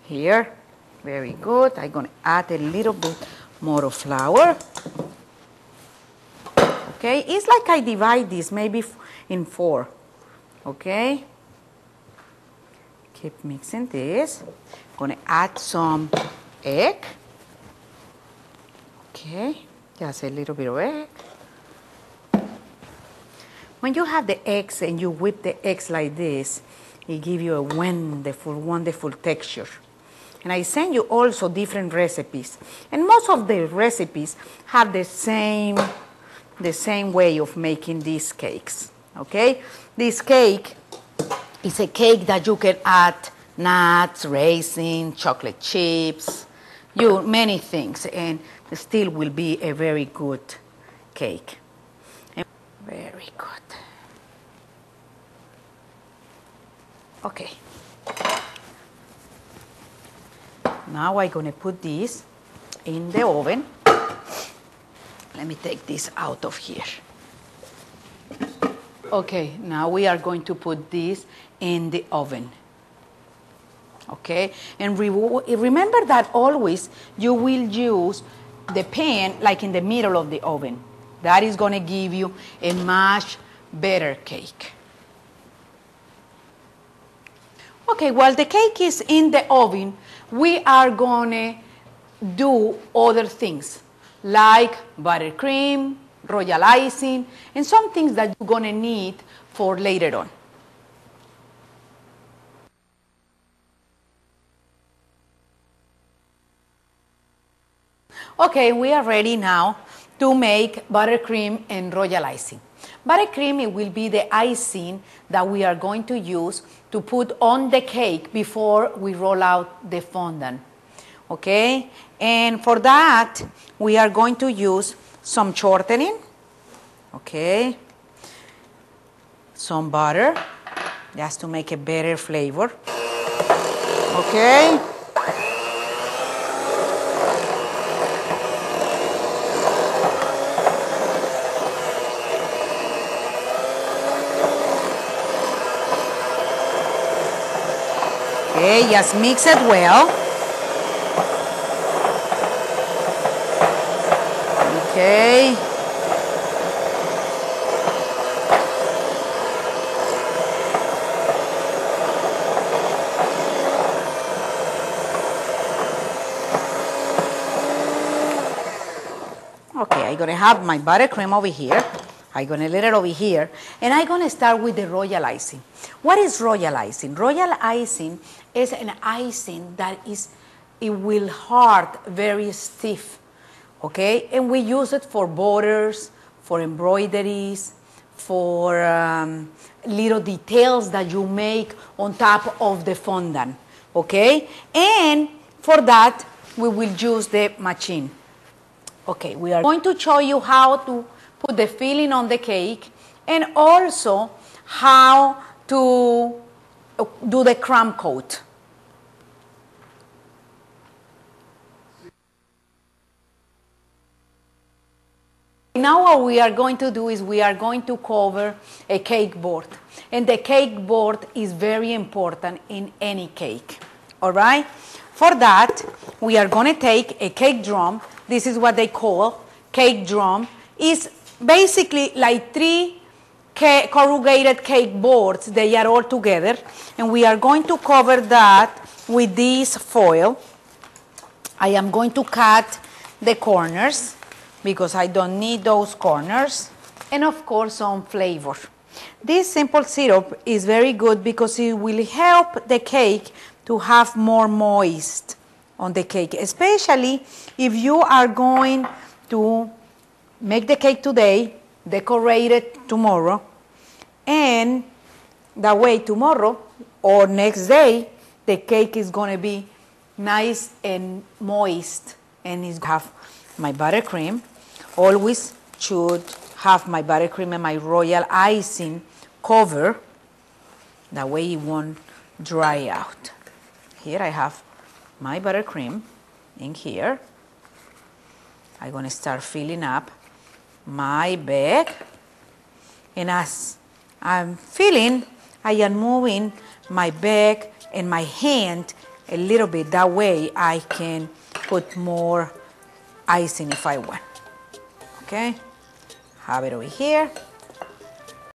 Here, very good. I'm gonna add a little bit more of flour. Okay, it's like I divide this maybe in 4. Okay, keep mixing this. Gonna add some egg. Okay, just a little bit of egg. When you have the eggs and you whip the eggs like this, it gives you a wonderful, wonderful texture. And I send you also different recipes. And most of the recipes have the same way of making these cakes. Okay? This cake is a cake that you can add nuts, raisins, chocolate chips, many things, and it still will be a very good cake. Very good. Okay. Now I'm going to put this in the oven. Let me take this out of here. Okay, now we are going to put this in the oven. Okay, and remember that always you will use the pan like in the middle of the oven. That is going to give you a much better cake. Okay, while the cake is in the oven, we are going to do other things like buttercream, royal icing, and some things that you're going to need for later on. Okay, we are ready now to make buttercream and royal icing. Buttercream, it will be the icing that we are going to use to put on the cake before we roll out the fondant. Okay, and for that we are going to use some shortening, okay, some butter, just to make a better flavor, okay. Okay, just mix it well. Okay. Okay, I'm gonna have my buttercream over here. I'm gonna let it over here, and I'm gonna start with the royal icing. What is royal icing? Royal icing is an icing that it will hard, very stiff. Okay, and we use it for borders, for embroideries, for little details that you make on top of the fondant. Okay, and for that we will use the machine. Okay, we are going to show you how to put the filling on the cake and also how to do the crumb coat. Now what we are going to do is we are going to cover a cake board. And the cake board is very important in any cake. All right? For that, we are going to take a cake drum. This is what they call cake drum. It's basically like 3 corrugated cake boards. They are all together. And we are going to cover that with this foil. I am going to cut the corners, because I don't need those corners, and of course some flavor. This simple syrup is very good because it will help the cake to have more moist on the cake, especially if you are going to make the cake today, decorate it tomorrow, and that way tomorrow or next day the cake is going to be nice and moist, and it's have my buttercream. Always should have my buttercream and my royal icing cover. That way it won't dry out. Here I have my buttercream in here. I'm going to start filling up my bag. And as I'm filling, I am moving my bag and my hand a little bit. That way I can put more icing if I want. Okay, have it over here.